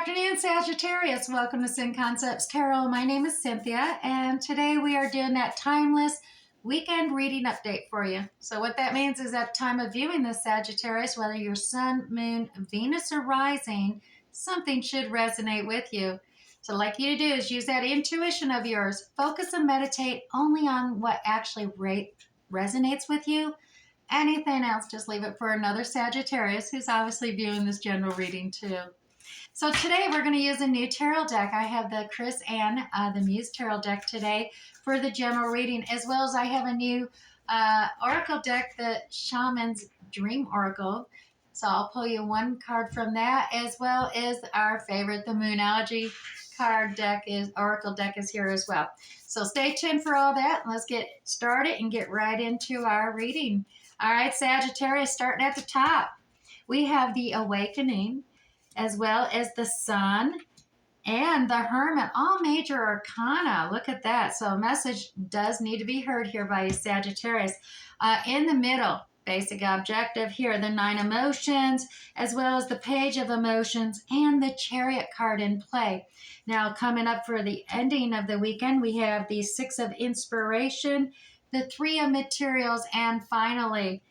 afternoon, Sagittarius. Welcome to Sin Concepts Tarot. My name is Cynthia, and today we are doing that timeless weekend reading update for you. So what that means is at the time of viewing this, Sagittarius, whether you're Sun, Moon, Venus, or Rising, something should resonate with you. So what I'd like you to do is use that intuition of yours. Focus and meditate only on what actually resonates with you. Anything else, just leave it for another Sagittarius who's obviously viewing this general reading too. So today we're going to use a new tarot deck. I have the Chris Ann, the Muse Tarot deck today for the general reading, as well as I have a new Oracle deck, the Shaman's Dream Oracle. So I'll pull you one card from that, as well as our favorite, the Moonology card deck Oracle deck is here as well. So stay tuned for all that. Let's get started and get right into our reading. All right, Sagittarius, starting at the top. We have the Awakening, as well as the Sun and the Hermit, all major arcana. Look at that. So a message does need to be heard here by you, Sagittarius. In the middle, basic objective here, the 9 emotions, as well as the Page of Emotions and the Chariot card in play. Now, coming up for the ending of the weekend, we have the 6 of Inspiration, the 3 of Materials, and finally,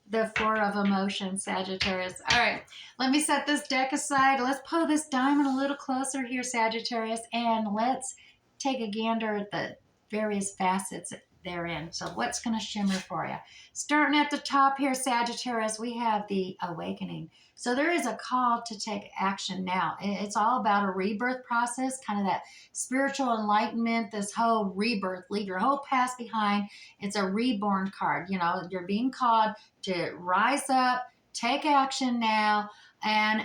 the 4 of Emotions, Sagittarius. All right, let me set this deck aside. Let's pull this diamond a little closer here, Sagittarius, and let's take a gander at the various facets therein. So what's going to shimmer for you? Starting at the top here, Sagittarius, we have the Awakening. So there is a call to take action now. It's all about a rebirth process, kind of that spiritual enlightenment, this whole rebirth, leave your whole past behind. It's a reborn card. You know, you're being called to rise up, take action now, and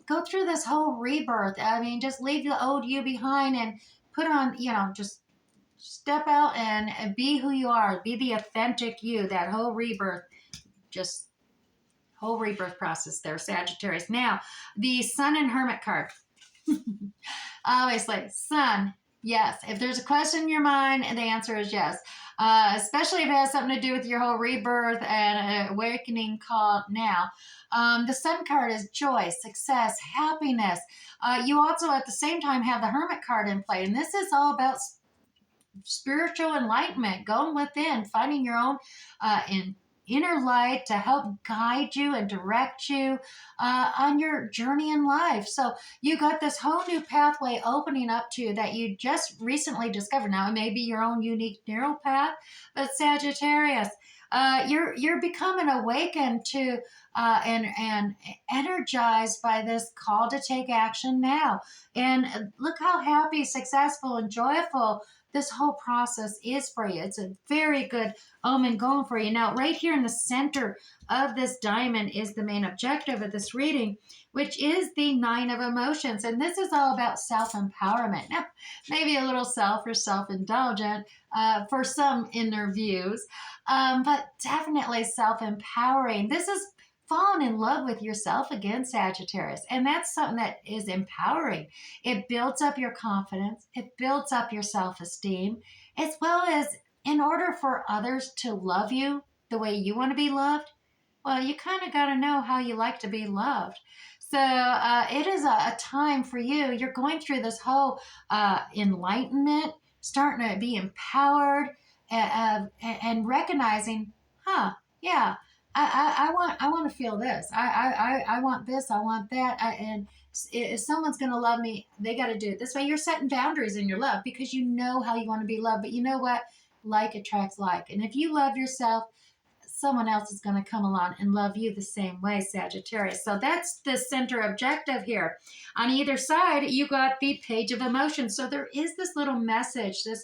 go through this whole rebirth. I mean, just leave the old you behind and put on, just step out and be who you are. Be the authentic you, that whole rebirth, just whole rebirth process there, Sagittarius. Now, the Sun and Hermit card. Obviously, Sun, yes. If there's a question in your mind, the answer is yes. Especially if it has something to do with your whole rebirth and awakening call now. The Sun card is joy, success, happiness. You also, at the same time, have the Hermit card in play. And this is all about spiritual enlightenment, going within, finding your own inner light to help guide you and direct you on your journey in life. So you got this whole new pathway opening up to you that you just recently discovered. Now, it may be your own unique narrow path, but Sagittarius, you're becoming awakened to and energized by this call to take action now. And look how happy, successful, and joyful this whole process is for you. It's a very good omen going for you. Now, right here in the center of this diamond is the main objective of this reading, which is the 9 of Emotions. And this is all about self-empowerment. Now, maybe a little self or self-indulgent for some in their views, but definitely self-empowering. This is falling in love with yourself again, Sagittarius. And that's something that is empowering. It builds up your confidence. It builds up your self-esteem, as well as in order for others to love you the way you want to be loved, well, you kind of got to know how you like to be loved. So it is a time for you. You're going through this whole enlightenment, starting to be empowered and recognizing, yeah, I want to feel this. I want this. I want that. And if someone's going to love me, they got to do it this way. You're setting boundaries in your love because you know how you want to be loved. But you know what? Like attracts like. And if you love yourself, someone else is going to come along and love you the same way, Sagittarius. So that's the center objective here. On either side, you got the Page of Emotions. So there is this little message, this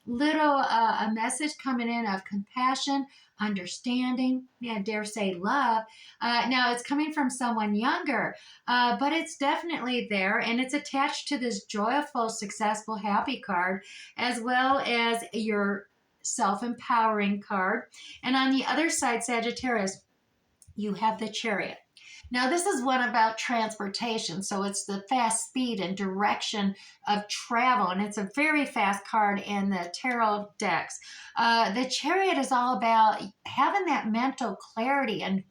little a message coming in of compassion, understanding, I dare say love. Now it's coming from someone younger, but it's definitely there, and it's attached to this joyful, successful, happy card, as well as your self-empowering card. And on the other side, Sagittarius, you have the Chariot. Now, this is one about transportation, so it's the fast speed and direction of travel, and it's a very fast card in the tarot decks. The Chariot is all about having that mental clarity and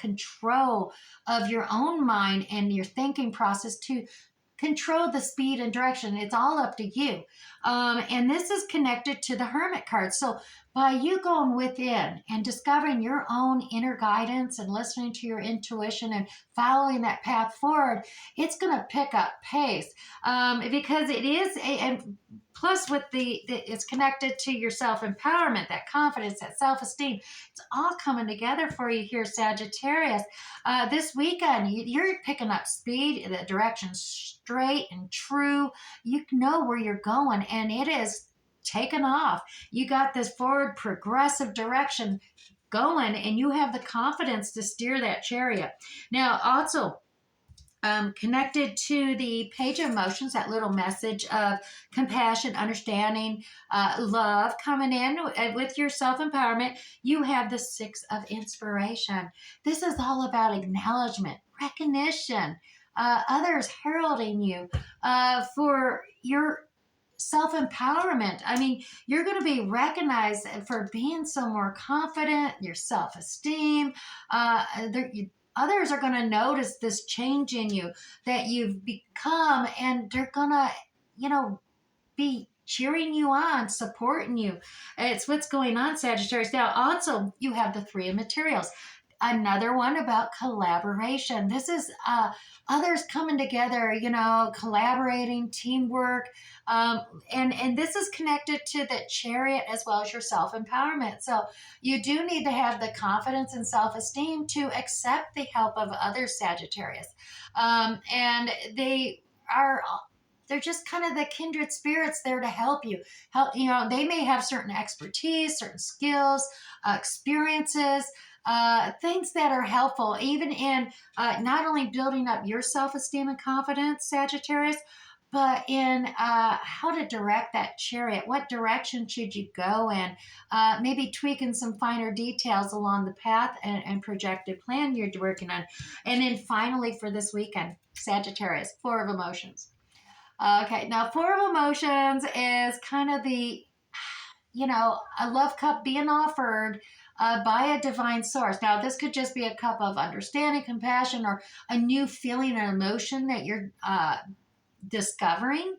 control of your own mind and your thinking process to control the speed and direction. It's all up to you. And this is connected to the Hermit card. So by you going within and discovering your own inner guidance and listening to your intuition and following that path forward, it's going to pick up pace, because it is and plus with it's connected to your self-empowerment, that confidence, that self-esteem. It's all coming together for you here, Sagittarius. This weekend, you're picking up speed, the direction straight and true. You know where you're going, and it is taken off. You got this forward progressive direction going, and you have the confidence to steer that chariot. Now, also, connected to the page of emotions, that little message of compassion, understanding, love coming in with your self-empowerment, you have the Six of Inspiration. This is all about acknowledgement, recognition, others heralding you for your self-empowerment. I mean, you're going to be recognized for being so more confident, your self-esteem. Others are going to notice this change in you that you've become, and they're going to, be cheering you on, supporting you. It's what's going on, Sagittarius. Now, also, you have the Three of Materials. Another one about collaboration. This is others coming together, collaborating, teamwork. And this is connected to the Chariot as well as your self-empowerment. So you do need to have the confidence and self-esteem to accept the help of others, Sagittarius. And they're just kind of the kindred spirits there to help you. They may have certain expertise, certain skills, experiences, things that are helpful, even in not only building up your self-esteem and confidence, Sagittarius, but in how to direct that chariot. What direction should you go in? Maybe tweaking some finer details along the path and projected plan you're working on. And then finally for this weekend, Sagittarius, Four of Emotions. Okay, now Four of Emotions is kind of the, a love cup being offered by a divine source. Now, this could just be a cup of understanding, compassion, or a new feeling and emotion that you're discovering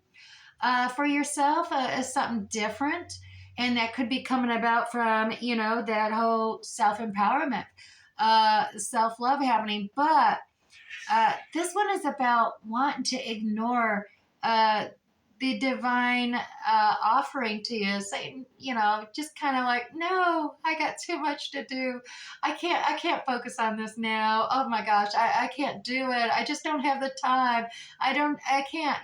for yourself as something different. And that could be coming about from, that whole self-empowerment, self-love happening. But this one is about wanting to ignore the divine offering to you, saying, just kind of like, no, I got too much to do. I can't focus on this now. Oh my gosh, I can't do it. I just don't have the time. I can't,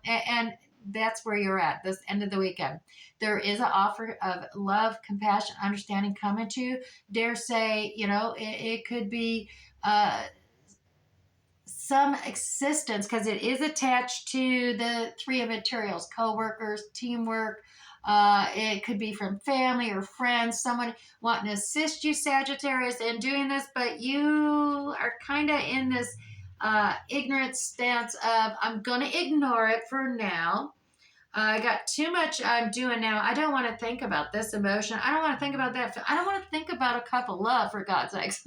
and that's where you're at this end of the weekend. There is an offer of love, compassion, understanding coming to you. Dare say, it could be, some existence, because it is attached to the Three of Materials, co-workers, teamwork. It could be from family or friends, someone wanting to assist you, Sagittarius, in doing this, but you are kind of in this ignorant stance of, I'm going to ignore it for now. I got too much I'm doing now. I don't want to think about this emotion. I don't want to think about that. I don't want to think about a cup of love, for God's sakes.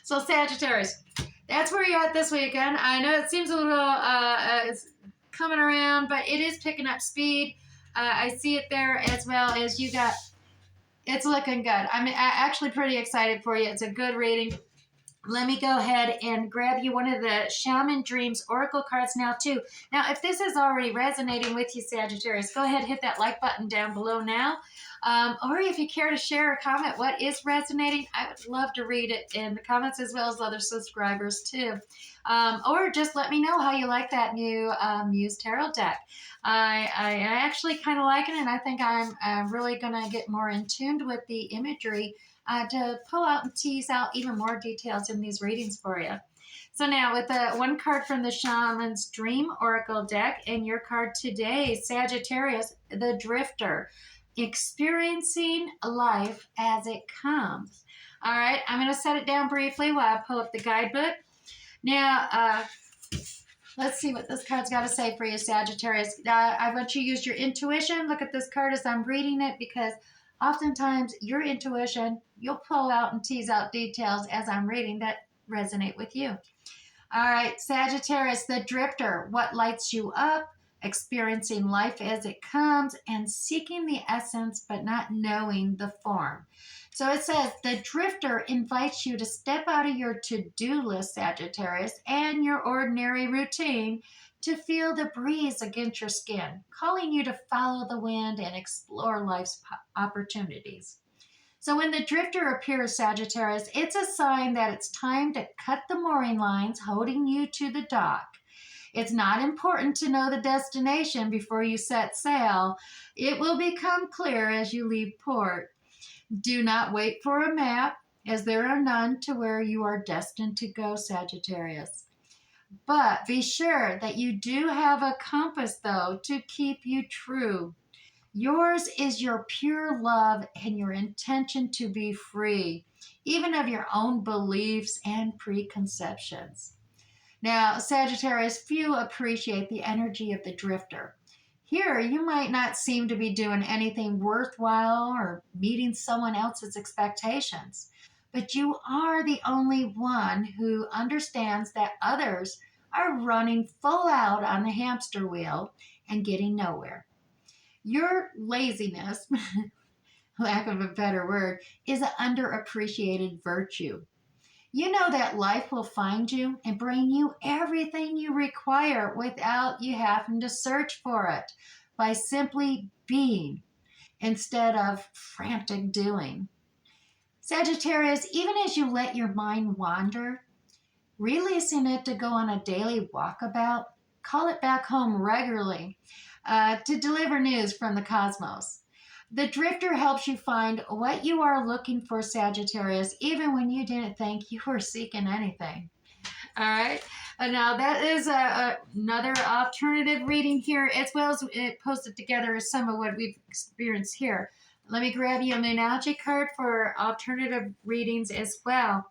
So Sagittarius, that's where you're at this weekend. I know it seems a little, it's coming around, but it is picking up speed. I see it there as well as you got, it's looking good. I'm actually pretty excited for you. It's a good reading. Let me go ahead and grab you one of the Shaman Dreams Oracle cards now, too. Now, if this is already resonating with you, Sagittarius, go ahead and hit that like button down below now. Or if you care to share or comment what is resonating, I would love to read it in the comments as well as other subscribers, too. Or just let me know how you like that new Muse Tarot deck. I actually kind of like it, and I think I'm really going to get more in tune with the imagery to pull out and tease out even more details in these readings for you. So now with the one card from the Shaman's Dream Oracle deck and your card today, Sagittarius, the Drifter, experiencing life as it comes. All right, I'm going to set it down briefly while I pull up the guidebook. Now, let's see what this card's got to say for you, Sagittarius. I want you to use your intuition. Look at this card as I'm reading it, because oftentimes your intuition, you'll pull out and tease out details as I'm reading that resonate with you. All right, Sagittarius, the drifter. What lights you up? Experiencing life as it comes and seeking the essence but not knowing the form. So it says the drifter invites you to step out of your to do list, Sagittarius, and your ordinary routine to feel the breeze against your skin, calling you to follow the wind and explore life's opportunities. So when the drifter appears, Sagittarius, it's a sign that it's time to cut the mooring lines holding you to the dock. It's not important to know the destination before you set sail. It will become clear as you leave port. Do not wait for a map, as there are none to where you are destined to go, Sagittarius. But be sure that you do have a compass, though, to keep you true. Yours is your pure love and your intention to be free, even of your own beliefs and preconceptions. Now, Sagittarius, few appreciate the energy of the drifter. Here, you might not seem to be doing anything worthwhile or meeting someone else's expectations, but you are the only one who understands that others are running full out on the hamster wheel and getting nowhere. Your laziness, lack of a better word, is an underappreciated virtue. You know that life will find you and bring you everything you require without you having to search for it by simply being instead of frantic doing. Sagittarius, even as you let your mind wander, releasing it to go on a daily walkabout, call it back home regularly to deliver news from the cosmos. The drifter helps you find what you are looking for, Sagittarius, even when you didn't think you were seeking anything. All right. Now, that is another alternative reading here, as well as it posted together as some of what we've experienced here. Let me grab you a Moonology card for alternative readings as well.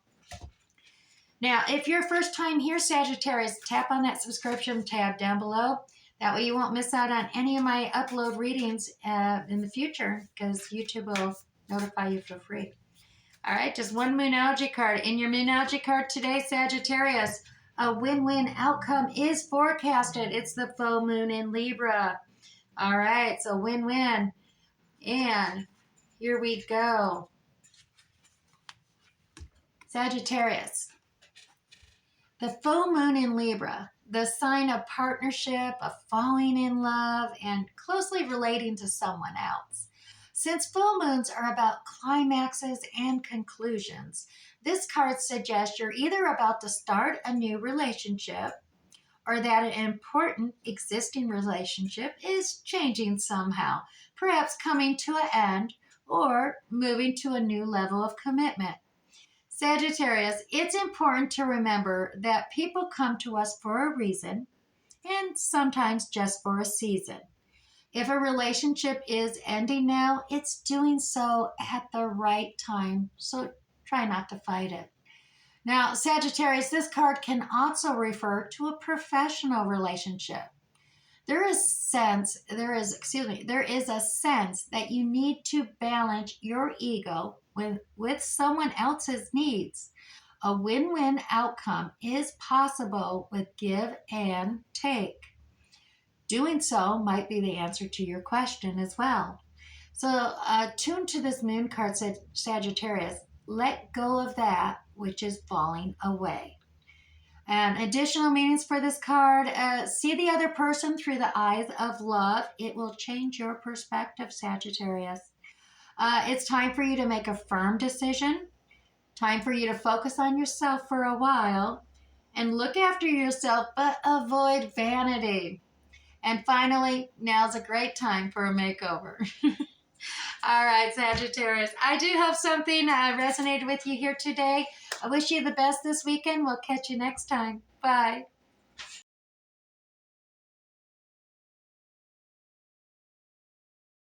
Now, if you're first time here, Sagittarius, tap on that subscription tab down below. That way you won't miss out on any of my upload readings in the future, because YouTube will notify you for free. All right, just one Moonology card. In your Moonology card today, Sagittarius, a win-win outcome is forecasted. It's the full moon in Libra. All right, so win-win. And here we go. Sagittarius, the full moon in Libra, the sign of partnership, of falling in love, and closely relating to someone else. Since full moons are about climaxes and conclusions, this card suggests you're either about to start a new relationship or that an important existing relationship is changing somehow, perhaps coming to an end or moving to a new level of commitment. Sagittarius, it's important to remember that people come to us for a reason and sometimes just for a season. If a relationship is ending now, it's doing so at the right time, so try not to fight it. Now, Sagittarius, this card can also refer to a professional relationship. There is a sense that you need to balance your ego with someone else's needs. A win-win outcome is possible with give and take. Doing so might be the answer to your question as well. So tune to this moon card, Sagittarius. Let go of that which is falling away. And additional meanings for this card, see the other person through the eyes of love. It will change your perspective, Sagittarius. It's time for you to make a firm decision. Time for you to focus on yourself for a while and look after yourself, but avoid vanity. And finally, now's a great time for a makeover. All right, Sagittarius. I do hope something resonated with you here today. I wish you the best this weekend. We'll catch you next time. Bye.